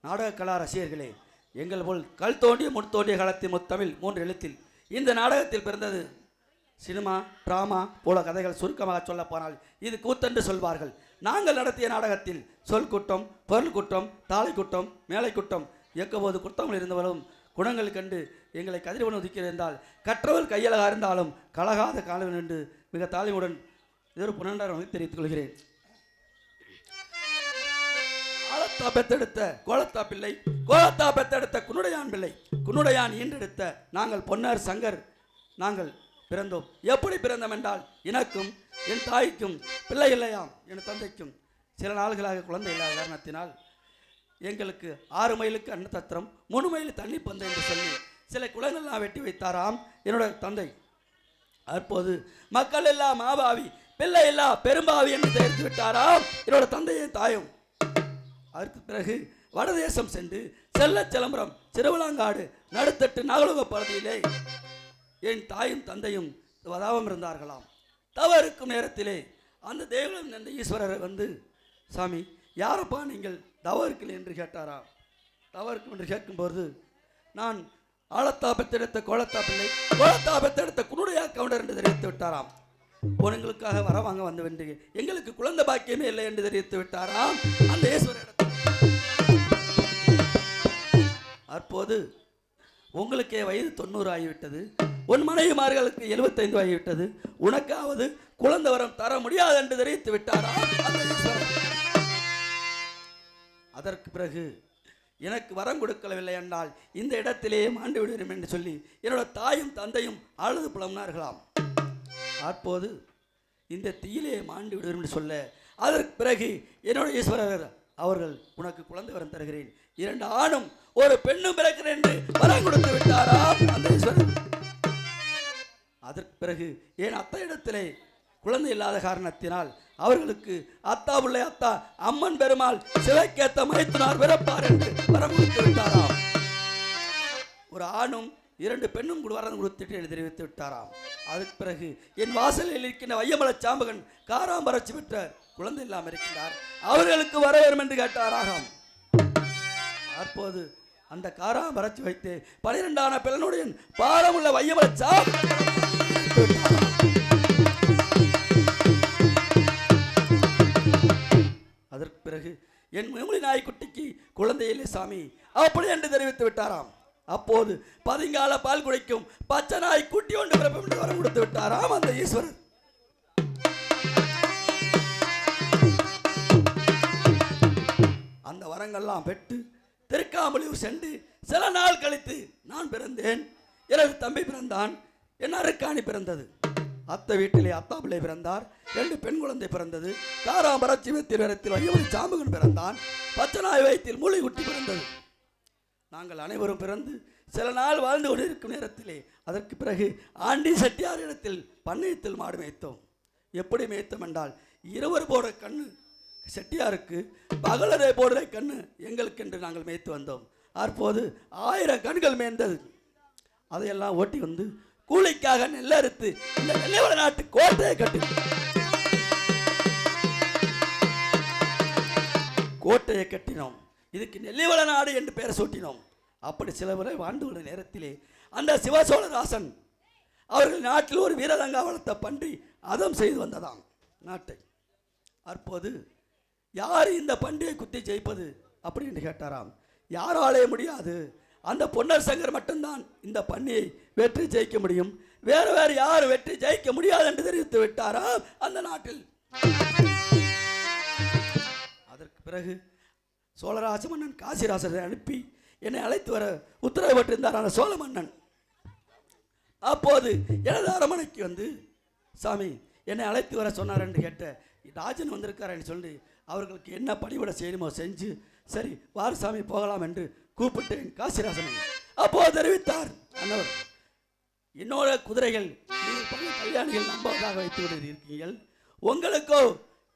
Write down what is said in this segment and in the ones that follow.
நாடக கலா ரசிகர்களே, எங்கள் போல் கல் தோண்டிய முன்தோண்டிய காலத்தின் முத்தமிழ் 3 எழுத்தில் இந்த நாடகத்தில் பிறந்தது சினிமா டிராமா போல கதைகள். சுருக்கமாக சொல்ல போனால் இது கூத்தென்று சொல்வார்கள். நாங்கள் நடத்திய நாடகத்தில் சொல் குற்றம், பொருள் குற்றம், தாலை குற்றம், மேலை குற்றம், இயக்கும்போது குற்றங்கள் இருந்தவரும் குணங்கள் கண்டு எங்களை கதிரவன் ஒதுக்கியிருந்தால் கற்றவர் கையழகாக இருந்தாலும் கலகாத காலவன் என்று மிக தாழ்மையுடன் இது ஒரு புனண்டாரம் தெரிவித்துக் கொள்கிறேன். ஆலத்தா பெத்தெடுத்த கோலத்தா பிள்ளை, கோலத்தா பெத்தெடுத்த குன்னுடையான் பிள்ளை, குன்னுடையான் ஈன்றெடுத்த நாங்கள் பொன்னர் சங்கர் நாங்கள் பிறந்தோம். எப்படி பிறந்தோம் என்றால், எனக்கும் என் தாய்க்கும் பிள்ளை இல்லையாம். என் தந்தைக்கும் சில நாள்களாக குழந்தை இல்லாத காரணத்தினால் எங்களுக்கு 6 மைலுக்கு அன்னத்தத்திரம் 3 மைல் தண்ணி பந்தம் என்று சொல்லி சில குளங்கள்லாம் வெட்டி வைத்தாராம் என்னோட தந்தை. அப்போது மக்கள் எல்லாம் மாபாவி, பிள்ளை இல்லா பெரும்பாவி என்று தெரிவித்து விட்டாராம் என்னோட தந்தையின் தாயும். அதற்கு பிறகு வடதேசம் சென்று செல்ல சிலம்பரம் சிறுவலாங்காடு நடுத்தட்டு நாகலோக பகுதியிலே என் தாயும் தந்தையும் வதாவம் இருந்தார்களாம். தவறுக்கும் நேரத்திலே அந்த தேவன் என்ற ஈஸ்வரர் வந்து, சாமி யாரப்பா நீங்கள் தவறுக்கள் என்று கேட்டாராம். தவறுக்கும் என்று கேட்கும்போது, நான் ஆலத்தா பெத்தெடுத்த கோலத்தா பிள்ளை, கோலத்தா பெத்தெடுத்த குன்னுடையா கவுண்டர் என்று தெரிவித்து விட்டாராம். பொண்ணுங்களுக்காக வர வாங்க வந்து வென்று எங்களுக்கு குழந்தை பாக்கியமே இல்லை என்று தெரிவித்து விட்டாராம் அந்த ஈஸ்வரர். அப்போது உங்களுக்கே வயது 90 ஆகிவிட்டது, உன் மனைவிமார்களுக்கு 75 ஆகிவிட்டது, உனக்காவது குழந்தை வரம் தர முடியாது என்று தெரிவித்து விட்டாராம் அந்த ஈஸ்வரர். அதற்கு பிறகு எனக்கு வரம் கொடுக்கவில்லை என்றால் இந்த இடத்திலேயே மாண்டு விடுவேன் என்று சொல்லி என்னோட தாயும் தந்தையும் அழுது புலம்பினார்களாம். அப்போது இந்த தீயிலே மாண்டு விடுவேன் என்று சொல்ல, அதற்கு பிறகு என்னோட ஈஸ்வரர் அவர்கள் உனக்கு குழந்தை வரம் தருகிறேன், 2 ஆணும் ஒரு பெண்ணும் பிறக்கிறேன் என்று வரம் கொடுத்து விட்டாராம் அந்த ஈஸ்வரர். அதற்கு பிறகு என் அத்தை இடத்திலே குழந்தை இல்லாத காரணத்தினால் அவர்களுக்கு அத்தா பிள்ளை அத்தா அம்மன் பெருமாள் சிலைக்கேத்த மைத்துனார் பிறப்பார் என்று வரம் கொடுத்து விட்டாராம். ஒரு ஆணும் 2 பெண்ணும் வரம் கொடுத்துட்டு என்று தெரிவித்து விட்டாராம். அதுக்கு பிறகு என் வாசலில் இருக்கின்ற வையமல சாம்பகன் காராம்பரட்சி பெற்ற குழந்தை இல்லாமல் இருக்கின்றார், அவர்களுக்கு வர வரும் என்று கேட்டாராம். அப்போது அந்த காராம்பரட்சி வைத்து 12 பிள்ளனுடைய பாரமுள்ள வையமல அதற்கு பிறகு என் மூலி நாய்க்குட்டிக்கு குழந்தையிலே சாமி அப்படி என்று தெரிவித்து விட்டாராம். அப்போது 10 பால் குடிக்கும் பச்சை நாய் குட்டி ஒன்று பிறப்பு என்று வரம் கொடுத்து விட்டாராம் அந்த ஈஸ்வரர். அந்த வரங்கள்லாம் பெற்று திருக்காமலியூர் சென்று சில நாள் கழித்து நான் பிறந்தேன். எனது தம்பி பிறந்தான், என் அருக்காணி பிறந்தது. அத்தை வீட்டிலே அத்தா பிள்ளை பிறந்தார், 2 பெண் குழந்தை பிறந்தது. காராம்பரட்சி வைத்தியத்தில் வையமலை சாம்பகன் பிறந்தான். பச்சனாய் வயிற்றில் மூளை குட்டி பிறந்தது. நாங்கள் அனைவரும் பிறந்து சில நாள் வாழ்ந்து கொண்டிருக்கும் நேரத்திலே அதற்கு பிறகு ஆண்டி செட்டியார் இடத்தில் பண்ணையத்தில் மாடு மேய்த்தோம். எப்படி மேய்த்தோம் என்றால், 20 போட கண்ணு செட்டியாருக்கு, பகலரை போடுற கண்ணு எங்களுக்கு என்று நாங்கள் மேய்த்து வந்தோம். அப்போது 1000 கண்கள் மேய்ந்தது. அதையெல்லாம் ஓட்டி வந்து கூலிக்காக நெல்லறுத்து இந்த நெல்லைவள நாட்டு கோட்டையை கட்டினோம். இதுக்கு நெல்லிவள நாடு என்று பெயர் சூட்டினோம். அப்படி சில முறை வாழ்ந்து வந்த நேரத்திலே அந்த சிவசோழராசன் அவர்கள் நாட்டில் ஒரு வீரதங்கா வளர்த்த பன்றி அதம் செய்து வந்ததாம் நாட்டை. அப்போது யார் இந்த பன்றியை குத்தி ஜெயிப்பது அப்படின்னு கேட்டாராம். யாராலே முடியாது, அந்த பொன்னர் சங்கர் மட்டும்தான் இந்த பன்னியை வெற்றி ஜெயிக்க முடியும், வேறு யாரும் வெற்றி ஜெயிக்க முடியாது என்று தெரிவித்து விட்டாராம் அந்த நாட்டில். அதற்கு பிறகு சோழராஜ மன்னன் காசிராசரை அனுப்பி என்னை அழைத்து வர உத்தரவு பெற்றிருந்தார் அந்த சோழ மன்னன். அப்போது எனது அரமனைக்கு வந்து, சாமி என்னை அழைத்து வர சொன்னார் என்று கேட்ட, ராஜன் வந்திருக்கார் என்று சொல்லி அவர்களுக்கு என்ன பணிவிட செய்யணுமோ செஞ்சு, சரி வார் சாமி போகலாம் என்று கூப்பிட்டேன் காசிராசனை. அப்போது தெரிவித்தார் அன்னவர், என்னோட குதிரைகள் நீங்கள் பல கல்யாணிகள் நம்பதாக வைத்து இருக்கீர்கள், உங்களுக்கோ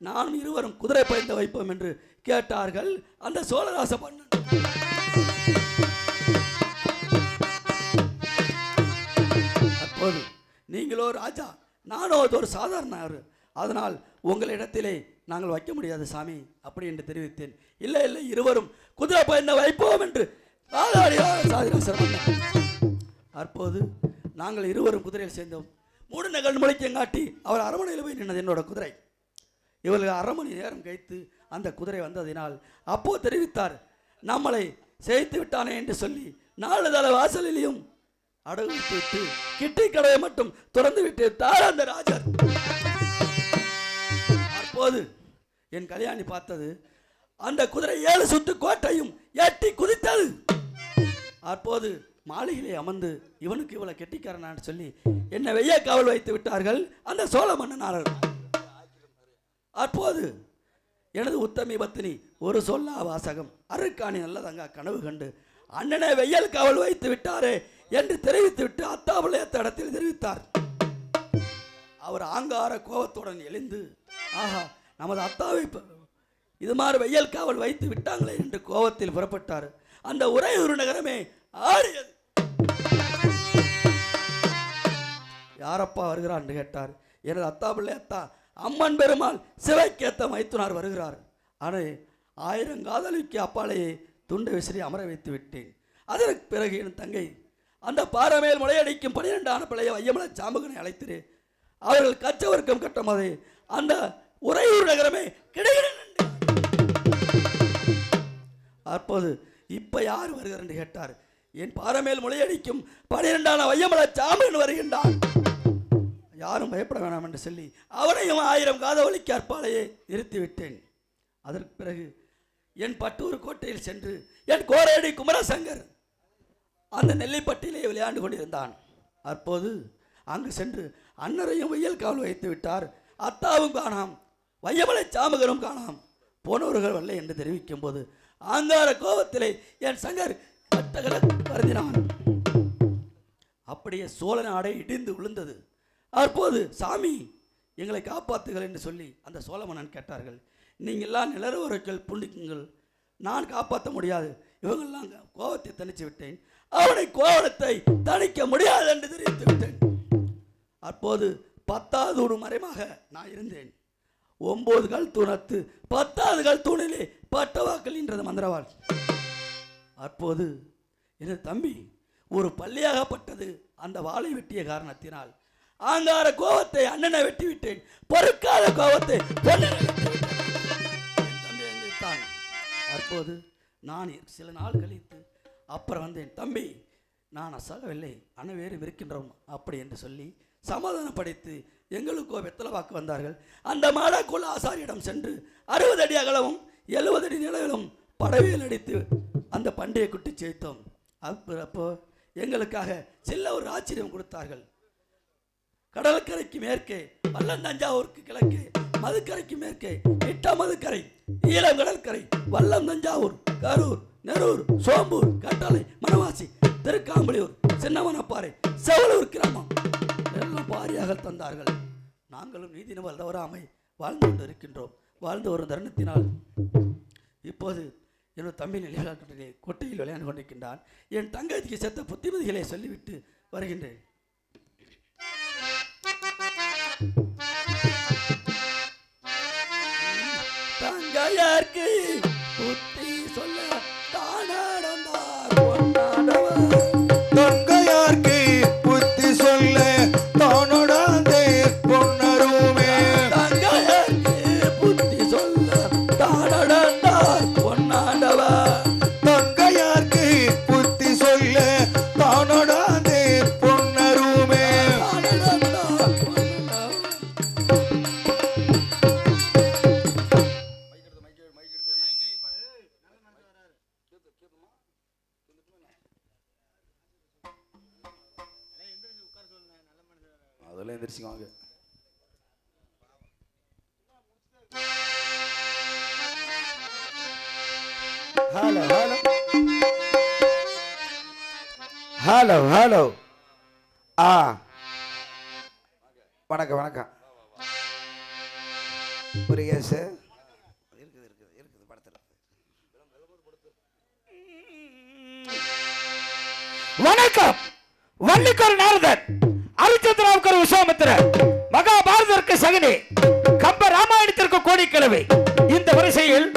நானும் இருவரும் குதிரை பயந்து வைப்போம் என்று கேட்டார்கள் அந்த சோழராச மன்னன். அப்போது நீங்களோ ராஜா, நானோ ஒரு சாதாரண, அதனால் உங்களிடத்திலே நாங்கள் வைக்க முடியாது சாமி அப்படி என்று தெரிவித்தேன். இல்லை இல்லை, இருவரும் குதிரை பயண வைப்போம் என்று அப்போது நாங்கள் இருவரும் குதிரையில் சேர்ந்தோம். 3 நகல் முளைக்கங்காட்டி அவர் அரண்மனையில் போய் நின்னது என்னோட குதிரை. இவர்கள் 1/2 மணி நேரம் கழித்து அந்த குதிரை வந்ததினால் அப்போ தெரிவித்தார், நம்மளை செய்து விட்டானே என்று சொல்லி 4 தலை வாசலிலையும் அடகு விட்டு கிட்டி கடையை மட்டும் திறந்து விட்டு விட்டார் அந்த ராஜர். அப்போது என் கல்யாணி பார்த்தது, அந்த குதிரை 7 சுத்து கோட்டையும் எட்டி குதித்தது. அப்போது மாளிகையிலே அமர்ந்து இவனுக்கு இவ்வளவு கெட்டிக்காரனான்னு சொல்லி என்னை வெய்ய காவல் வைத்து விட்டார்கள் அந்த சோழ மன்னனாரர். அப்போது எனது உத்தமி பத்தினி ஒரு சொல்லா வாசகம் அருக்காணி நல்லதங்க கனவு கண்டு அண்ணனை வெய்யல் காவல் வைத்து விட்டாரே என்று தெரிவித்து விட்டு அத்தாபுளையத்த இடத்தில் தெரிவித்தார். அவர் ஆங்கார கோபத்துடன் எழுந்து, ஆஹா நமது அத்தாவை இது மாதிரி வெய்யல் காவல் வைத்து விட்டாங்களே என்று கோபத்தில் புறப்பட்டார். அந்த உறையூர் நகரமே ஆடியது. யாரப்பா வருகிறார் என்று கேட்டார். எனது அத்தா பிள்ளை அத்தா அம்மன் பெருமாள் சிவைக்கேத்த மைத்துனார் வருகிறார். ஆனால் 1000 காதலிக்கு அப்பாலேயே துண்டு விசிறி அமர வைத்து விட்டேன். அதற்கு பிறகு என் தங்கை அந்த பாரமேல் முளையடிக்கும் 12 ஆன பிள்ளைய வையமல சாம்பகனை அழைத்திரு. அவர்கள் கச்சவர்க்கம் கட்டமதே அந்த உறையூர் நகரமே கிடையாது. அப்போது இப்ப யார் வருகிறார் என்று கேட்டார். என் பாரமேல் முளையடிக்கும் 12 ஆன வையமல சாம்பகன் வருகின்றான், யாரும் பயப்பட வேணாம் என்று சொல்லி அவனையும் 1000 காதவழிக்கு அற்பாலையே நிறுத்திவிட்டேன். அதற்கு பிறகு என் பட்டூர் கோட்டையில் சென்று என் கோரையடி குமரசங்கர் அந்த நெல்லிப்பட்டியிலே விளையாண்டு கொண்டிருந்தான். அப்போது அங்கு சென்று அன்னரையும் வெய்யல் காவல் வைத்து விட்டார். அத்தாவும் காணாம், வையமலை சாமகரும் காணாம், போனவர்கள் வரலை என்று தெரிவிக்கும் போது ஆங்கார கோபத்திலே என் சங்கர் கட்டகல வருந்தினான். அப்படியே சோழ நாடே இடிந்து விழுந்தது. அப்போது சாமி எங்களை காப்பாற்றுகள் என்று சொல்லி அந்த சோழ மன்னன் கேட்டார்கள். நீங்கள்லாம் நிலவரங்கள் புண்ணிக்குங்கள், நான் காப்பாற்ற முடியாது. இவங்கெல்லாம் கோபத்தை தணித்து விட்டேன், அவனை கோபத்தை தணிக்க முடியாது என்று தெரிவித்து விட்டேன். அப்போது 10வது ஒரு மறைமாக நான் இருந்தேன். 9 கல் தூணத்து 10வது கல் தூணிலே பட்டவாக்கள் என்றது மந்திரவாள். அப்போது எனது தம்பி ஒரு பள்ளியாகப்பட்டது அந்த வாளை வெட்டிய காரணத்தினால் ஆங்கார கோபத்தை அண்ணனை வெட்டி விட்டேன், பொறுக்காத கோபத்தை தம்பி எந்திரித்தான். அப்போது நான் சில நாள் கழித்து அப்புறம் வந்தேன். தம்பி நான் அசாகவில்லை, அண்ணன் வேறு இருக்கின்றோம் அப்படி என்று சொல்லி சமாதானப்படுத்தி எங்களுக்கோ வெத்தலை வாக்கு வந்தார்கள். அந்த மாடாக்குள்ள ஆசாரியிடம் சென்று 60 அடி அகலமும் 70 அடி நிலவிலும் படவையில் அடித்து அந்த பண்டையை குட்டி சேர்த்தோம். அப்போ எங்களுக்காக சில ஒரு ஆச்சரியம் கொடுத்தார்கள். கடற்கரைக்கு மேற்கே வல்லம் தஞ்சாவூருக்கு கிழக்கே, மதுக்கரைக்கு மேற்கே இட்ட மதுக்கரை, ஈழம் கடற்கரை, வல்லம் தஞ்சாவூர், கரூர், நெரூர், சோம்பூர், கட்டளை, மணவாசி, திருக்காம்பலியூர், சின்னமனப்பாறை, செவலூர் கிராமம் எல்லாம் பாரியாக தந்தார்கள். நாங்களும் நீதி நிமல் தவறாமை வாழ்ந்து கொண்டு இருக்கின்றோம். வாழ்ந்து வரும் தருணத்தினால் இப்போது என்னோட தம்பி நிலையாட்டிலே கொட்டையில் விளையாண்டு கொண்டிருக்கின்றான். என் தங்கச்சிக்கு செத்த புத்திமதிகளை சொல்லிவிட்டு வருகின்றேன். தங்கையார்க்கு புத்தி சொல்ல தானாடந்தார் பொன்னாடவர், தங்கையார்க்கு புத்தி சொல்ல தானோடாந்தே பொன்னருமே, தங்கையார்க்கு புத்தி சொல்ல தானாடந்தார் பொன்னாடவர், தங்கையார்க்கு புத்தி சொல்ல தானோடாந்தே பொன்னருமே. அதெல்லாம் எந்திரிச்சுக்குவாங்க. ஹலோ ஹலோ ஹலோ ஹலோ வணக்கம் வணக்கம். ஒரு கேஸ் இருக்குது இருக்குது இருக்குது படத்தில். வணக்கம். வள்ளிக்கொரு நாரதர், அரிச்சந்திராவுக்கு ஒரு விஸ்வாமித்திரர், மகாபாரதற்கு சகுனி, ராமாயணத்திற்கு கோடிக்கிழமை. இந்த வரிசையில்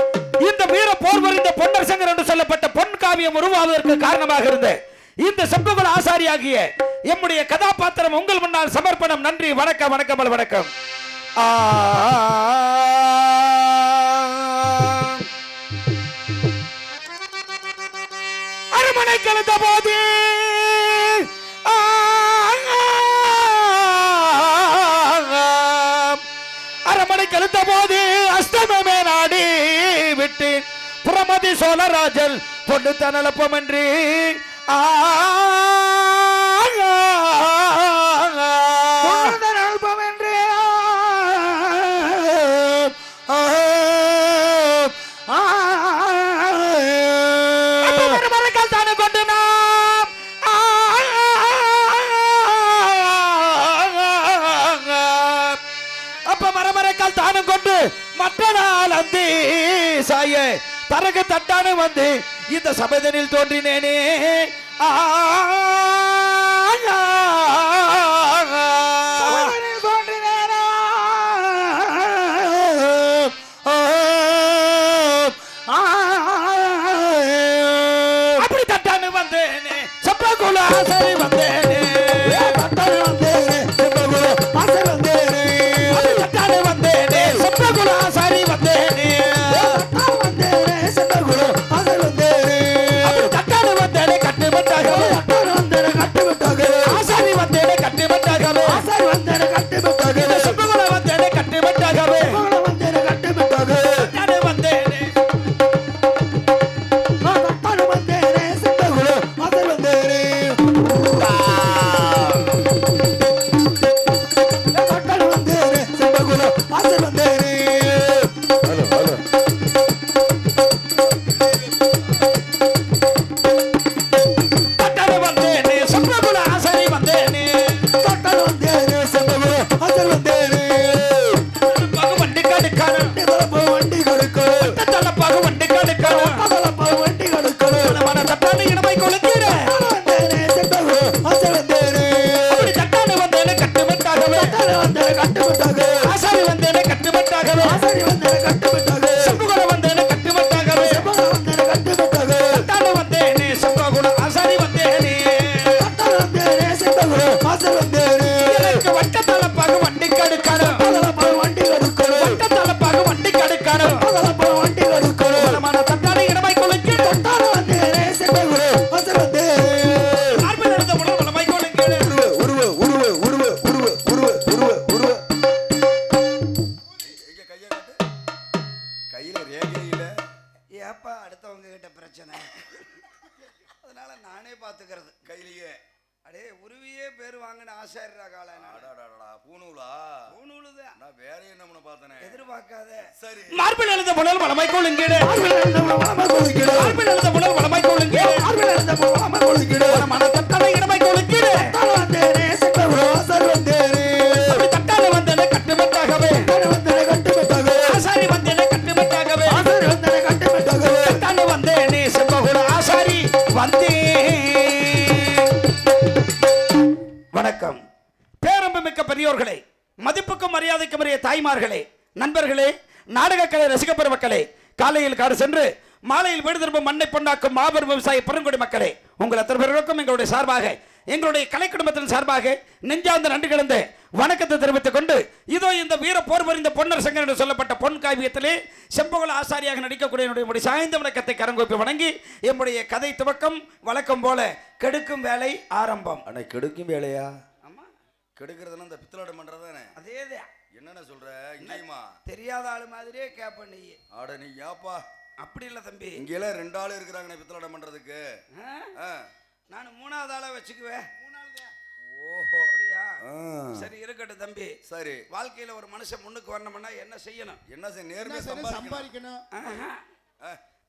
இந்த வீர போர் புரிந்த பொன்னர் சங்கர் என்று சொல்லப்பட்ட பொன் காவியம் உருவாவதற்கு காரணமாக இருந்த இந்த செம்பகுல ஆசாரியாகிய எம்முடைய கதாபாத்திரம் உங்கள் முன்னால் சமர்ப்பணம். நன்றி, வணக்கம், வணக்கம், வணக்கம். அரமனை கலந்த போது அரமனை கலந்த போது அஷ்டமே நாடி விட்டு புறமதி சோழராஜல் பொண்ணு தனலப்பம் என்று தரகு தட்டான வந்து இந்த சபைதனில் தோன்றினேனே. அப்படி தட்டான வந்தேனே, செம்பகுல ஆசாரி வந்தேனே, தட்டான வந்தேனே, செம்பகுல ஆசாரி வந்தேனே, தட்டான வந்தேனே, செம்பகுல ஆசாரி வந்தேனே, மார்பில் எழுத புனல் வளமை கொள்ளுங்கீடு, மார்பில் எழுத புனல் வளமை கொள்ளுங்கீடு, மனத்தட்டனை இடமை கொள்ளுங்கீடு, தட்டான வந்தன கட்டுமட்டாகவே, ஆசாரி வந்தன கட்டுமட்டாகவே, தட்டான வந்தேனே செம்பகுல ஆசாரி வந்தே. வணக்கம். பேரன்புமிக்க பெரியோர்களே, மதிப்புக்கும் மரியாதைக்கும் உரிய தாய்மார்களே, நண்பர்களே, நாடகக்கலை ரசிக பெருமக்களே, காலையில் காடு சென்று மாலையில் வீடு திரும்பும் மண்ணை பொன்னாக்கும் மாபெரும் விவசாய பெருங்குடி மக்களே, உங்கள் அத்தனை பேர்களுக்கும் எங்களுடைய சார்பாக, எங்களுடைய கலை குடும்பத்தின் சார்பாக நெஞ்சார்ந்த நன்றி கலந்த வணக்கத்தை தெரிவித்துக் கொண்டு, இதோ இந்த வீர போர் புரிந்த பொன்னர் சங்கர் என்று சொல்லப்பட்ட பொன் காவியத்திலே செம்பகுல ஆசாரியாக நடிக்கக்கூடிய என்னுடைய சாய்ந்த வணக்கத்தை கரங்கோப்பி வணங்கி என்னுடைய கதை துவக்கம் வழக்கம் போல கெடுக்கும் வேலை ஆரம்பம். அண்ணா கெடுக்கும் வேலையா? ஆமா, கெடுக்கிறதுனா இந்த பித்தலாட்டம் பண்றதானே? அதேதான். என்னென்ன சொல்ற? இங்கேயுமா தெரியாத ஆளு மாதிரியே கேப்ப நீ. ஆட நீ யாப்பா? அப்படி இல்ல தம்பி, இங்க எல்லாம் 2 ஆளு இருக்கிறாங்க பித்தலாட்டம் பண்றதுக்கு. நான் 3வது ஆளா வச்சுக்குவேன். ஓஹோ, அப்படியா? சரி, இருக்கட்டும் தம்பி. சரி, வாழ்க்கையில ஒரு மனுஷன் முன்னுக்கு வரணும்னா என்ன செய்யணும்? என்ன செய்ய? நேர்மையா சம்பாதிக்கணும்.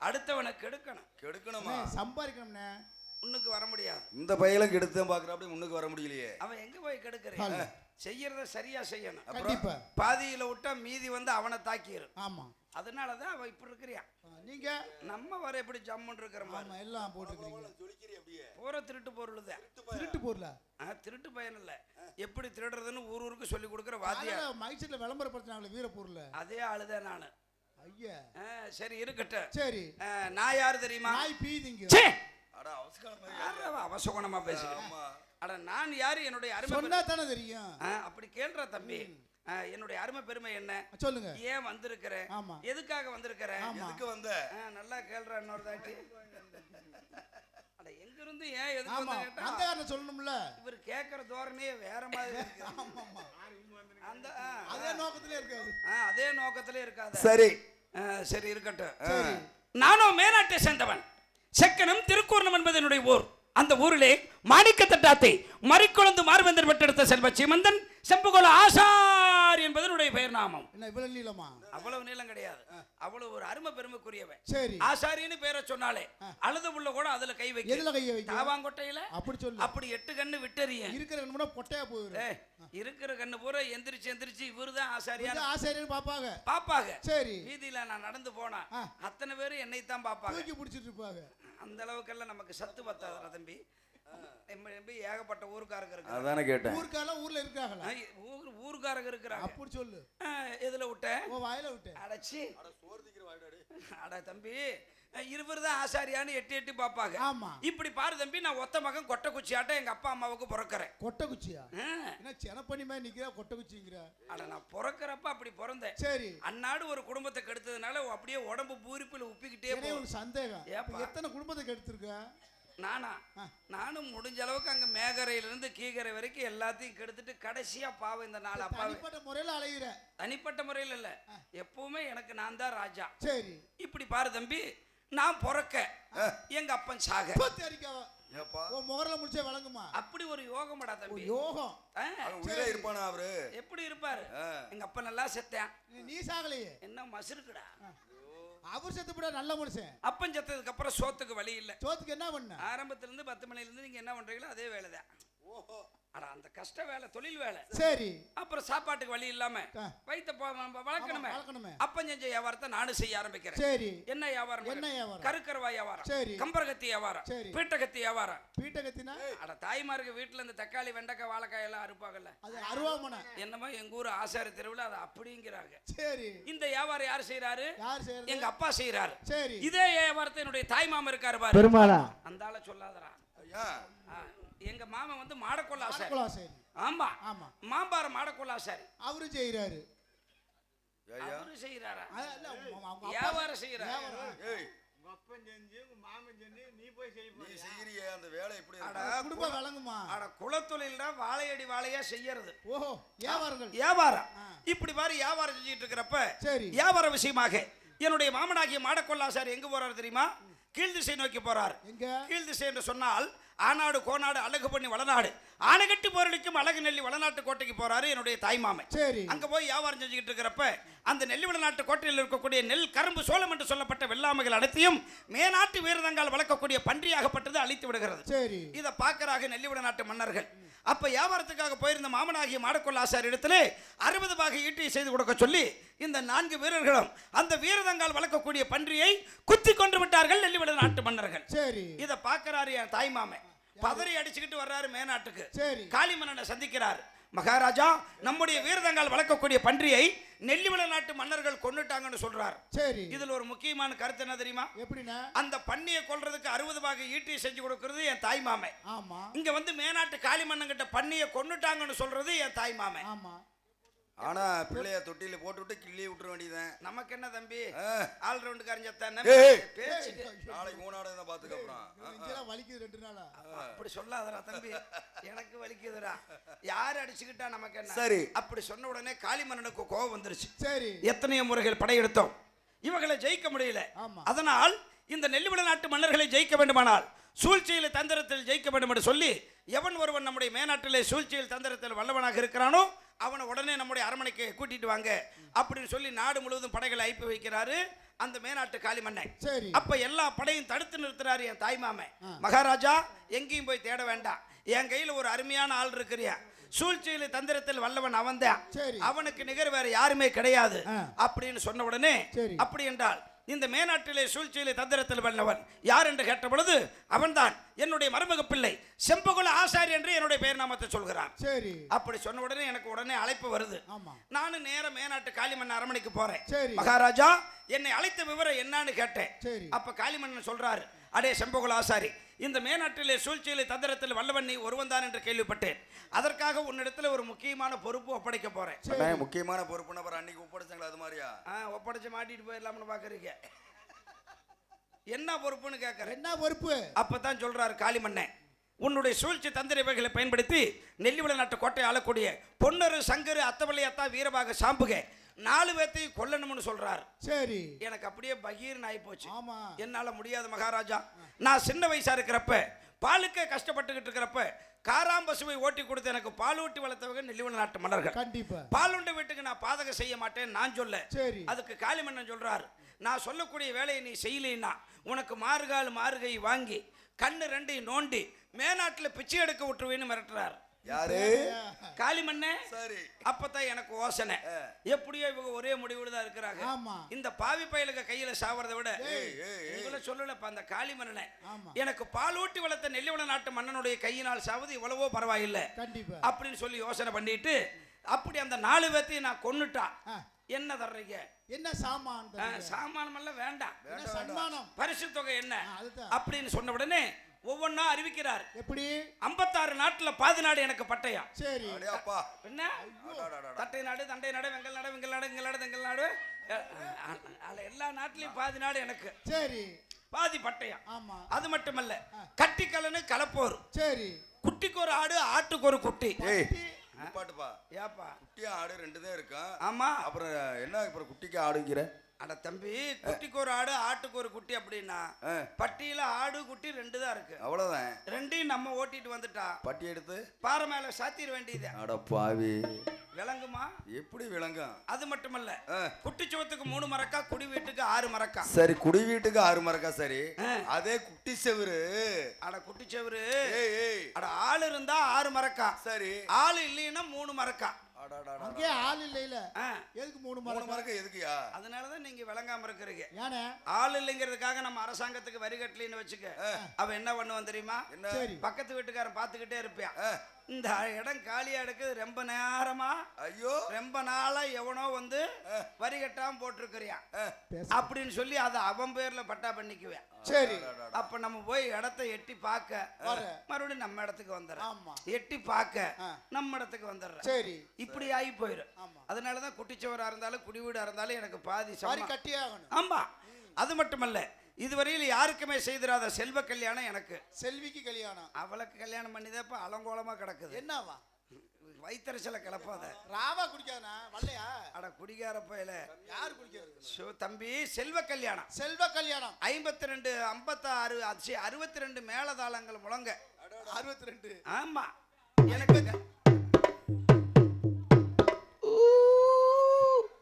அடுத்தவனை கெடுக்கணும். கெடுக்கணுமா? சம்பாதிக்கணும்னே. முன்னுக்கு வர முடியாது. இந்த பையலும் கெடுத்து பாக்குறாப்படி முன்னுக்கு வர முடியலையே. அவன் எங்க போய் கெடுக்கிறேன்? செய்யறத சரியா செய்யணும். கண்டிப்பா. பாதியில விட்டா மீதி வந்து அவனை தாக்கிரும். ஆமா. அதனாலதான் அவன் இப்படி இருக்கிறியா. நீங்க நம்ம வர எப்படி ஜம்முன்னு இருக்கிற மாதிரி. ஆமா எல்லாம் போட்டுக்கிறீங்க. பூரா திருட்டு பொருள் தான். திருட்டு பொருளா? திருட்டு பையன் இல்ல, எப்படி திருடுறதுன்னு ஊருக்கு சொல்லி கொடுக்குற வாத்தியார். மைசூர்ல விளம்பரப்படுத்தினாங்களே வீர பொருள். அதே ஆளுதான் நானு. ஐயா சரி இருக்கட்டும். சரி. நான் யாரு தெரியுமா? நாய் பீதிங்க. அவசகுணமா பேசுகிறேன். அட நான் யாரு? என்னுடைய அருமை சொன்னா தானே தெரியும். அப்படி கேள்ற தம்பி. என்னுடைய அருமை பெருமை என்ன சொல்லுங்க. ஏன் வந்திருக்கிறேன்? ஆமா. எதுக்காக வந்திருக்கிறேன்? எதுக்கு வந்த? நல்லா கேள்ற இன்னொரு தாட்டி. அட எங்க இருந்து ஏன் எதுக்கு ஆமா. வந்த கேட்டா அந்த காரணம் சொல்லணும்ல. இவர் கேக்குற தோரணையே வேற மாதிரி இருக்கு. ஆமாமா. அந்த அதே நோக்கத்திலே இருக்காது. அதே நோக்கத்திலே இருக்காது. சரி சரி இருக்கட்டும். சரி. நானும் மேனாட்டை சேர்ந்தவன். செக்கனம் திருக்கூர்ணம் என்பது என்னுடைய ஊர். அந்த ஊரிலே மாணிக்க தட்டாத்தை மறிக்குழந்து மார்வேந்தர் பெற்றெடுத்த செல்வ சீமந்தன் செம்புகோல ஆசார் என்பது என்னுடைய பெயர் நாமம். என்ன இவ்வளவு நீளமா? அவ்வளவு நீளம் கிடையாது. அவ்வளவு ஒரு அருமை பெருமைக்குரியவன். சரி. ஆசாரின்னு பேரை சொன்னாலே அழுது உள்ள கூட அதுல கை வைக்க. எதுல கை வைக்க? தாவாங்கொட்டையில. அப்படி சொல்லு. அப்படி 8 கண்ணு விட்டறிய. இருக்கிற கண்ணு கூட பொட்டையா போயிரு. இருக்கிற கண்ணு பூரா எந்திரிச்சு இவருதான் ஆசாரியா ஆசாரியன்னு பாப்பாங்க. பாப்பாங்க. சரி. வீதியில நான் நடந்து போனா அத்தனை பேரும் என்னை தான் பாப்பாங்க. தூக்கி பிடிச்சிட்டு இருப்பாங்க. அந்த அளவுக்கெல்லாம் நமக்கு சத்து பத்தாத தம்பி. ஏகப்பட்ட ஊருக்காரங்க இருக்காங்க. அதானே கேட்டேன். ஊர்ல இருக்காங்களா? ஊருக்காரங்க இருக்கிறாங்க. அப்படி சொல்லு. எதுல விட்டேன்? ஓ வாயில விட்டேன். அடச்சி. அட தம்பி இருவருதான் ஆசாரியான்னு எட்டி பாப்பாங்க. ஆமா. இப்படி பாரு தம்பி, நான் ஒத்த மகன் கொட்டை குச்சியாட்ட எங்க அப்பா அம்மாவுக்கு பிறக்கிறேன். கொட்டை குச்சியா? என்ன செனப்பண்ணி மாதிரி நிக்கிற கொட்டை குச்சிங்கிற? அட நான் பிறக்கிறப்ப அப்படி பிறந்தேன். சரி. அன்னாடு ஒரு குடும்பத்தை கெடுத்ததுனால அப்படியே உடம்பு பூரிப்பில் உப்பிக்கிட்டே போகுது. ஒரு சந்தேகம். எத்தனை குடும்பத்தை கெடுத்திருக்க? நானும் முடிஞ்ச அளவுக்கு அங்க மேகரையில இருந்து கீகரை வரைக்கும் எல்லாத்தையும் கெடுத்துட்டு கடைசியா பாவம் இந்த நாள் அப்பா தனிப்பட்ட முறையில அலையிற. தனிப்பட்ட முறையில இல்ல, எப்பவுமே எனக்கு நான் தான் ராஜா. சரி. இப்படி பாரு தம்பி, நான் பிறக்க எங்க அப்பன் சாக முகர்ல முடிச்சே வழங்குமா? அப்படி ஒரு யோகம்டா தம்பி. யோகம். இருப்பானா அவரு? எப்படி இருப்பாரு? எங்க அப்பன் நல்லா செத்தேன். நீ சாகலையே. என்ன மசுருக்குடா? அவர் செத்து போட நல்ல மனுஷன். அப்பன் செத்ததுக்கு அப்புறம் சோத்துக்கு வழி இல்ல. சோத்துக்கு என்ன பண்ண? ஆரம்பத்துல இருந்து 10 மணில இருந்து நீங்க என்ன பண்றீங்களோ அதே வேலைதான். அட அந்த கஷ்ட வேலை, தொழில் வேலை. சரி. அப்புறம் சாப்பாட்டுக்கு வழி இல்லாம வயித்தை வளர்க்கணுமே. அப்பன் செஞ்ச வியாபாரத்தை நானும் செய்ய ஆரம்பிக்கிறேன். சரி. என்ன வியாபாரம்? என்ன வியாபாரம்? கருக்கரவா வியாபாரம். சரி. கம்பரகத்தி வியாபாரம். சரி. பீட்டகத்தி வியாபாரம். பீட்டகத்தினா? அட தாய்மாருக்கு வீட்டுல இந்த தக்காளி வெண்டைக்காய் வாழைக்காய் எல்லாம் அறுப்பாங்கல்ல, அது அருவாமனை. என்னமோ எங்க ஊர் ஆசாரி தெருவில் அது அப்படிங்கிறாங்க. சரி. இந்த வியாபாரம் யார் செய்யறாரு? எங்க அப்பா செய்யறாரு. சரி. இதே வியாபாரத்தை என்னுடைய தாய் மாமா இருக்காரு பாரு. பெருமாளா? அந்த ஆள சொல்லாதடா. எங்க மாமா வந்து மாடக்கொள்ள ஆசாரி. ஆமா ஆமா, மாம்பார மாடக்கொள்ள ஆசாரி. அவரு செய்யறாரு. அவரு செய்யறாரா? வியாபாரம் செய்யறாரு. குடும்பம் வழங்குமா? அட குலத்தொழில்டா, வாழையடி வாழையா செய்யறது. ஓஹோ, வியாபாரங்கள். வியாபாரம். இப்படி மாதிரி வியாபாரம் செஞ்சிட்டு இருக்கிறப்ப வியாபார விஷயமாக என்னுடைய மாமனாகிய மாடக்கொள்ளாசாரி எங்க போறாரு தெரியுமா? கீழ் திசை நோக்கி போறார். கீழ் திசை என்று சொன்னால் ஆனாடு கோனாடு அழகு பண்ணி வளநாடு ஆணைகட்டி போரடிக்கும் அழகு நெல்லி வளநாட்டு கோட்டைக்கு போறாரு என்னுடைய தாய்மாமன். அங்க போய் வியாபாரம் செஞ்சுக்கிட்டு இருக்கிறப்ப அந்த நெல்லி வளநாட்டு கோட்டையில் இருக்கக்கூடிய நெல் கரும்பு சோளம் என்று சொல்லப்பட்ட வெள்ளாமைகள் அனைத்தையும் மேநாட்டு வீரதங்கால் வளர்க்கக்கூடிய பன்றியாகப்பட்டது அழித்து விடுகிறது. இதை பார்க்கறாக நெல்லி வளநாட்டு மன்னர்கள். அப்ப வியாபாரத்துக்காக போயிருந்த மாமனாகிய மாடக்கொள்ள ஆசாரி இடத்துல 60 பாக ஈட்டியை செய்து கொடுக்க சொல்லி இந்த 4 வீரர்களும் அந்த வீரதங்கால் வளர்க்கக்கூடிய பன்றியை குத்தி கொண்டு விட்டார்கள் நெல்லி வளநாட்டு மன்னர்கள். இதை பார்க்கறாரு என் தாய்மாமன். பதறி அடிச்சுக்கிட்டு வர்றாரு மேநாட்டுக்கு. காளி மன்னனை சந்திக்கிறார். மகாராஜா, நம்முடைய வீரதங்கால் வளர்க்கக்கூடிய பன்றியை நெல்லிவள நாட்டு மன்னர்கள் கொன்னுட்டாங்கன்னு சொல்றார். இதுல ஒரு முக்கியமான கருத்து என்ன தெரியுமா? அந்த பன்னியை கொல்றதுக்கு 60 பாக ஈட்டி செஞ்சு கொடுக்கிறது என் தாய் மாமே. இங்க வந்து மேநாட்டு காளி மன்னன் கிட்ட பன்னியை கொன்னுட்டாங்கன்னு சொல்றது என் தாய் மாமே. ஆனா பிள்ளைய தொட்டில போட்டு விட்டு கிள்ளி விட்டுற வேண்டியதான். நமக்கு என்ன தம்பி, ஆல் ரவுண்ட் கரைஞ்சத்தான் நாளைக்கு மூணாவது பாத்துக்க. அப்புறம் வலிக்குது 2 நாளா. அப்படி சொல்லாதடா தம்பி, எனக்கு வலிக்குதுடா. யார் அடிச்சுக்கிட்டா நமக்கு என்ன? சரி. அப்படி சொன்ன உடனே காளி மன்னனுக்கு கோபம் வந்துருச்சு. எத்தனையோ முறைகள் படையெடுத்தோம், இவங்களை ஜெயிக்க முடியல. அதனால் இந்த நெல்லிவள நாட்டு மன்னர்களை ஜெயிக்க வேண்டுமானால் சூழ்ச்சியில் தந்திரத்தில் ஜெயிக்க வேண்டும் என்று சொல்லி எவன் ஒருவன் நம்முடைய மேநாட்டிலே சூழ்ச்சியில் தந்திரத்தில் வல்லவனாக இருக்கிறானோ அவனை உடனே நம்முடைய அரண்மனைக்கு கூட்டிட்டு வாங்க அப்படின்னு சொல்லி நாடு முழுவதும் படைகளை அனுப்பி வைக்கிறாரு அந்த மேனாட்டு காளிமன்னன். சரி. அப்ப எல்லா படையும் தடுத்து நிறுத்துறாரு என் தாய்மாமன். மகாராஜா எங்கேயும் போய் தேட வேண்டாம், என் கையில ஒரு அருமையான ஆள் இருக்கிறியா, சூழ்ச்சியில தந்திரத்தில் வல்லவன் அவன்தான், அவனுக்கு நிகர் வேற யாருமே கிடையாது அப்படின்னு சொன்ன உடனே, அப்படி என்றால் இந்த மேனாட்டிலே சூழ்ச்சியிலே தந்திரத்தில் வல்லவன் யார் என்று கேட்ட பொழுது அவன்தான் என்னுடைய மருமக பிள்ளை செம்பகுல ஆசாரி என்று என்னுடைய பெயர் நாமத்தை சொல்கிறான். சரி. அப்படி சொன்ன உடனே எனக்கு உடனே அழைப்பு வருது. நானும் நேர மேனாட்டு காளிமன்னன் அரண்மனைக்கு போறேன். சரி. மகாராஜா என்னை அழைத்த விவரம் என்னன்னு கேட்டேன். அப்ப காளிமன்னன் சொல்றாரு, அடே செம்பகுல ஆசாரி, இந்த மேனாட்டிலே சூழ்ச்சியிலே தந்திரத்தில் வல்லவன் நீ ஒருவன் தான் என்று கேள்விப்பட்டேன். அதற்காக உன்னிடத்துல ஒரு முக்கியமான பொறுப்பு ஒப்படைக்க போறேன். முக்கியமான பொறுப்பு நபர் அன்னைக்கு ஒப்படைச்சாங்களா அது மாதிரியா? ஒப்படைச்சு மாட்டிட்டு போயிடலாம்னு பாக்குறீங்க. என்ன பொறுப்புன்னு கேட்கறேன். என்ன பொறுப்பு? அப்பதான் சொல்றாரு காளிமன்னன், உன்னுடைய சூழ்ச்சி தந்திரவைகளை பயன்படுத்தி நெல்லிவள நாட்டு கோட்டை ஆளக்கூடிய பொன்னரு சங்கரு அத்தவள்ளி அத்தா வீரபாக சாம்புகை 4 பேர்த்தையும் கொல்லணும்னு சொல்றாரு. சரி. எனக்கு அப்படியே பகீர்னு ஆகி போச்சு. ஆமா. என்னால முடியாது மகாராஜா, நான் சின்ன வயசா இருக்கிறப்ப பாலுக்கே கஷ்டப்பட்டுக்கிட்டு இருக்கிறப்ப காராம் பசுவை ஓட்டி கொடுத்து எனக்கு பால் ஊட்டி வளர்த்தவங்க நெல்லிவள நாட்டு மன்னர்கள். கண்டிப்பா. பாலுண்ட வீட்டுக்கு நான் பாதகம் செய்ய மாட்டேன் நான் சொல்ல. சரி. அதுக்கு காளிமன்னன் சொல்றாரு, நான் சொல்லக்கூடிய வேலையை நீ செய்யலைன்னா உனக்கு மாறுகை வாங்கி கண்ணு 2 நோண்டி மேனாட்டுல பிச்சை எடுக்க விட்டுருவேன்னு மிரட்டுறாரு. யாரு? காளிமன்னே. சரி. அப்பதான் எனக்கு யோசனை, எப்படியோ இவங்க ஒரே முடிவுல தான் இருக்கிறாங்க. இந்த பாவி பயலுக்கு கையில சாவறதை விட உங்களை சொல்லலப்ப அந்த காளிமன்னனை எனக்கு பாலூட்டி வளர்த்த நெல்லிவள நாட்டு மன்னனுடைய கையினால் சாவது இவ்வளவோ பரவாயில்லை அப்படின்னு சொல்லி யோசனை பண்ணிட்டு அப்படி அந்த 4 பேர்த்தையும் நான் கொன்னுட்டா என்ன தர்றீங்க? என்ன சாமான்? சாமானம் எல்லாம் வேண்டாம், சன்மானம் பரிசு தொகை என்ன அப்படின்னு சொன்ன உடனே ஒவ்வொன்னா அறிவிக்கிறார். எப்படி? 56 நாட்டுல பாதி நாடு எனக்கு பட்டயம். சரி. என்ன தட்டை நாடு, தண்டை நாடு, வெங்கல் நாடு, வெங்கல் நாடு, எங்கல் நாடு, தெங்கல் நாடு, எல்லா நாட்டிலையும் பாதி நாடு எனக்கு. சரி. பாதி பட்டயம். ஆமா. அது மட்டுமல்ல, கட்டிக்கலனு கலப்போர். சரி. குட்டிக்கு ஒரு ஆடு, ஆட்டுக்கு ஒரு குட்டி. பாட்டுப்பா ஏப்பா, குட்டி ஆடு 2 தான் இருக்கும். ஆமா. அப்புறம் என்ன அப்புறம் குட்டிக்கு ஆடுங்கிற? அட தம்பி, குட்டிக்கு ஒரு ஆடு ஆட்டுக்கு ஒரு குட்டி அப்படின்னா பட்டியில ஆடு குட்டி 2 தான் இருக்கு. அவ்வளவுதான். 2ஐயும் நம்ம ஓட்டிட்டு வந்துட்டா பட்டி எடுத்து பாறை மேல சாத்திர வேண்டியது. அட பாவி, விளங்குமா? எப்படி விளங்கும்? அது மட்டுமல்ல, குட்டி சுவத்துக்கு 3 மரக்கா, குடி வீட்டுக்கு 6 மரக்கா. சரி, குடி வீட்டுக்கு 6 மரக்கா. சரி. அதே குட்டி செவரு? அட குட்டி செவரு, அட ஆள் இருந்தா 6 மரக்கா. சரி. ஆள் இல்லைன்னா 3 மரக்கா. அங்கே ஆள் இல்லைல, எதுக்கு 3 மரக்கா? எதுக்குயா? அதனாலதான் நீங்க விளங்காம இருக்கிறீங்க. ஏனே? ஆள் இல்லைங்கிறதுக்காக நம்ம அரசாங்கத்துக்கு வரி கட்டலின்னு வச்சுக்க, அவன் என்ன பண்ணுவான் தெரியுமா? பக்கத்து வீட்டுக்காரன் பாத்துக்கிட்டே இருப்பான், இந்த இடம் காலியா இருக்குது ரொம்ப நேரமா, ஐயோ ரொம்ப நாளா எவனோ வந்து வரி கட்டாம போட்டிருக்கிறியான் அப்படின்னு சொல்லி அதை அவன் பேர்ல பட்டா பண்ணிக்குவேன். சரி. அப்ப நம்ம போய் இடத்தை எட்டி பார்க்க மறுபடியும் நம்ம இடத்துக்கு வந்துடுறோம், எட்டி பார்க்க நம்ம இடத்துக்கு வந்துடுறோம். சரி. இப்படி ஆகி போயிடும். அதனாலதான் குட்டிச்சவரா இருந்தாலும் குடி வீடா இருந்தாலும் எனக்கு பாதி கட்டி ஆகணும். ஆமா. அது மட்டுமல்ல, இதுவரையில் யாருக்குமே செய்திராத செல்வ கல்யாணம் எனக்கு. செல்விக்கு கல்யாணம்? அவளுக்கு கல்யாணம் பண்ணிதான் அலங்கோலமா கிடக்குது. என்னவா? வயிற்றுச்சல கிளப்பாத. ராவா குடிக்காதா? வல்லையா? அட குடிக்கார பையல. யார் குடிக்கிறது? தம்பி, செல்வ கல்யாணம். செல்வ கல்யாணம் 52 56 62 மேலதாளங்கள் முழங்க. 62? ஆமா. எனக்கு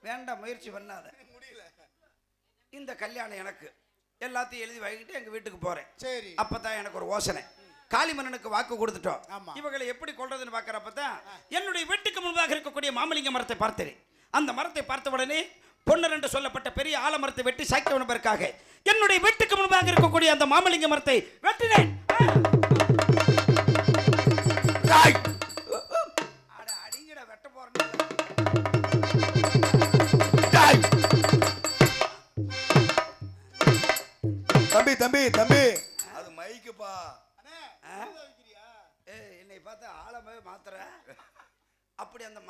வேண்டாம், முயற்சி பண்ணாத. முடியல. இந்த கல்யாணம் எனக்கு எல்லாத்தையும் எழுதி வாங்கிட்டு எங்க வீட்டுக்கு போறேன். சரி. அப்பதான் எனக்கு ஒரு யோசனை, காளிமன்னனுக்கு வாக்கு கொடுத்துட்டோம், இவங்களை எப்படி கொள்றதுன்னு பாக்குறப்பதான் என்னுடைய வீட்டுக்கு முன்பாக இருக்கக்கூடிய மாமலிங்க மரத்தை பார்த்தேன். அந்த மரத்தை பார்த்த உடனே பொன்னர் என்று சொல்லப்பட்ட பெரிய ஆலமரத்தை வெட்டி சாய்க்க உணர்வதற்காக என்னுடைய வீட்டுக்கு முன்பாக இருக்கக்கூடிய அந்த மாமலிங்க மரத்தை வெட்டினேன். அடிங்கட வெட்ட போறேன். தம்பி தம்பி தம்பி, அது மைக்குப்பா. என்னை பார்த்து ஆழமே மாத்திர. அப்படி அந்த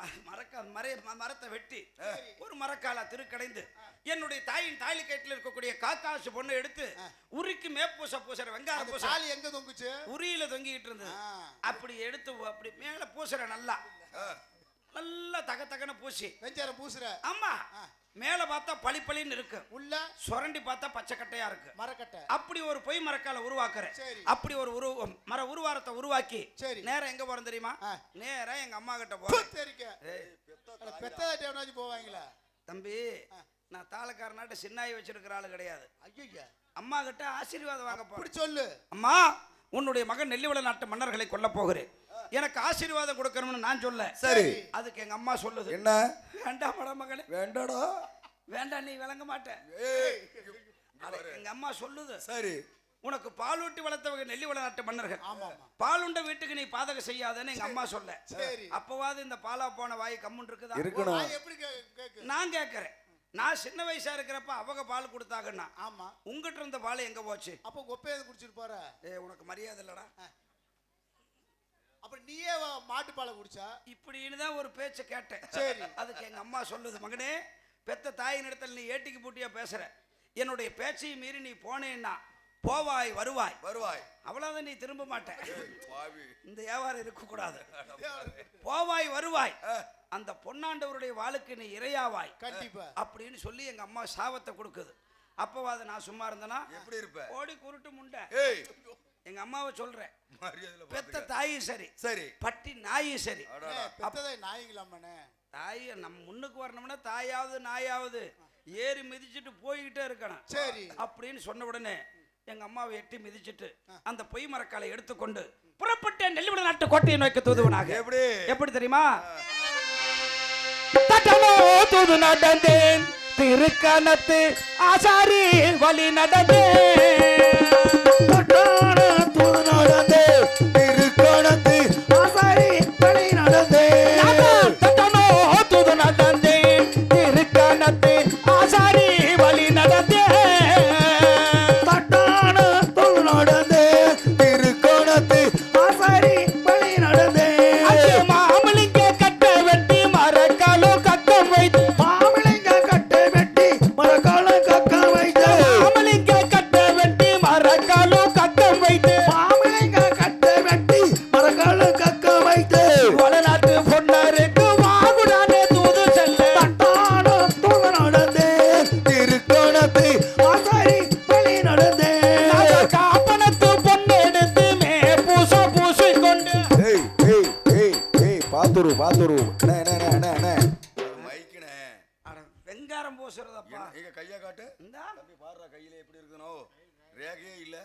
மரத்தை வெட்டி ஒரு மரக்கால திருக்கடைந்து என்னுடைய தாயின் தாலி கயிற்றில் இருக்கக்கூடிய காக்காசு பொண்ணை எடுத்து உரிக்கு மேப்பூச வெங்காய பூச எங்க தொங்குச்சு? உரியில தொங்கிட்டு இருந்தது. அப்படி எடுத்து அப்படி மேல பூசுற நல்லா நல்லா தகன பூசி வெஞ்சார பூசுற. ஆமா. மேல பார்த்தா பளிப்பளின்னு இருக்கு, உள்ள சுரண்டி பார்த்தா பச்சைக்கட்டையா இருக்கு. மரக்கட்டை. அப்படி ஒரு பொய் மரக்கால உருவாக்குறேன். சரி. அப்படி ஒரு மர உருவாரத்தை உருவாக்கி சரி. நேரா எங்க போறேன் தெரியுமா? நேரா எங்க அம்மா கிட்ட போ, போறேன். சரிங்க. பெத்ததாட்டி எவனாச்சும் போவாங்களா? தம்பி, நான் தாளக்காரனாட்ட சின்னாயி வச்சிருக்கிற ஆளு கிடையாது. ஐயா, அம்மா கிட்ட ஆசீர்வாதம் வாங்க அப்படி போறேன். சொல்லு. அம்மா, உன்னுடைய மகன் நெல்லிவள நாட்டு மன்னர்களை கொல்ல போகிறேன், எனக்கு ஆசீர்வாதம் கொடுக்கணும்னு நான் சொல்ல. சரி. அதுக்கு எங்க அம்மா சொல்லுது, என்ன? வேண்டாம் மகனே, வேண்டாடா. வேண்டாம், நீ விளங்க மாட்ட. ஏய், எங்க அம்மா சொல்லுது, சரி. உனக்கு பாலூட்டி வளர்த்தவங்க நெல்லிவள நாட்டு மன்னர்கள், ஆமா. பாலுண்ட வீட்டுக்கு நீ பாதகம் செய்யாதன்னு எங்க அம்மா சொல்ல. சரி. அப்பவாது இந்த பாலா போன வாய் கம்முன்னு இருக்குதா? இருக்கணும். நான் எப்படி கேக்கு? நான் கேட்கறேன். நான் சின்ன வயசா இருக்கிறப்ப அவங்க பால் கொடுத்தாங்கன்னா, ஆமா. உங்ககிட்ட இருந்த பால் எங்க போச்சு? அப்ப கொப்பையை குடிச்சிட்டு போற. உனக்கு மரியாதை இல்லடா. அப்ப நீயே மாட்டு பாலை குடிச்சா? இப்படின்னு தான் ஒரு பேச்சை கேட்டேன். சரி. அதுக்கு எங்க அம்மா சொல்லுது, மகனே, பெத்த தாயின் இடத்துல நீ ஏட்டிக்கு பூட்டியா பேசுற, என்னுடைய பேச்சையும் மீறி நீ போனேன்னா போவாய் வருவாய், அவ்வளவுதான், நீ திரும்ப மாட்டேன். இந்த வியாபாரம் இருக்க கூடாது. போவாய் வருவாய், அந்த பொன்னாண்டவருடைய வாளுக்கு நீ இரையாவாய் கண்டிப்பா அப்படின்னு சொல்லி எங்க அம்மா சாபத்தை கொடுக்குது. அப்பவாது நான் சும்மா இருந்தேனா எப்படி இருப்ப? ஓடி குருட்டு முண்டை. ஏய், எங்க அம்மாவை சொல்றேன், மரியாதையில பெத்த தாயும் சரி, சரி, பட்டி நாயும் சரி. பெத்ததை நாய்ங்களாமனே. தாய் நம்ம முன்னுக்கு வரணும்னா தாயாவது நாயாவது ஏறி மிதிச்சுட்டு போய்கிட்டே இருக்கணும். சரி. அப்படின்னு சொன்ன உடனே எங்க அம்மாவை எட்டி மிதிச்சுட்டு அந்த பொய் மரக்காலை எடுத்துக்கொண்டு புறப்பட்ட நெல்லிவள நாட்டு கோட்டையை நோக்கி தூதுவனாக. எப்படி தெரியுமா? தூது நடந்தேன், திருக்கணத்து ஆசாரி வழி நடந்தேன், தூது நடந்தே, திருக்கணத்து ஆசாரி வழி நடந்தே, தூது நடந்தேன், திருக்கணத்து ஆசாரி வழி நடந்தேன், தூது நடந்தே, திருக்கணத்து ஆசாரி வழி நடந்தே, மாமலிங்க கட்ட வெட்டி மரக்காலும் கக்கம் வைத்து, மாமலிங்க கட்டை வெட்டி மரக்காலம் கக்க வைத்து, மாமலிங்க கட்ட வெட்டி மரக்காலும் கக்கம் வைத்து, மாமலிங்க கட்டை வெட்டி மரக்காலம் கக்க வைத்து, வளநாட்டு பொன்னருக்கு வாகுடானே தூது செல்ல, தூது நடந்தே, திருக்கணத்து ஆசாரி வழி நடந்தே, காப்பனத்து பொன்னெடுத்து மே பூச பூசிக்கொண்டு. ஏய் ஏய் ஏய் ஏய் பாத்துரு மைக்குனே வெங்காரம் பூசுறதப்பா. எங்க கையா காட்டு. இந்தா தம்பி பாருடா, கையில எப்படி இருக்குனோ ரேகையே இல்ல.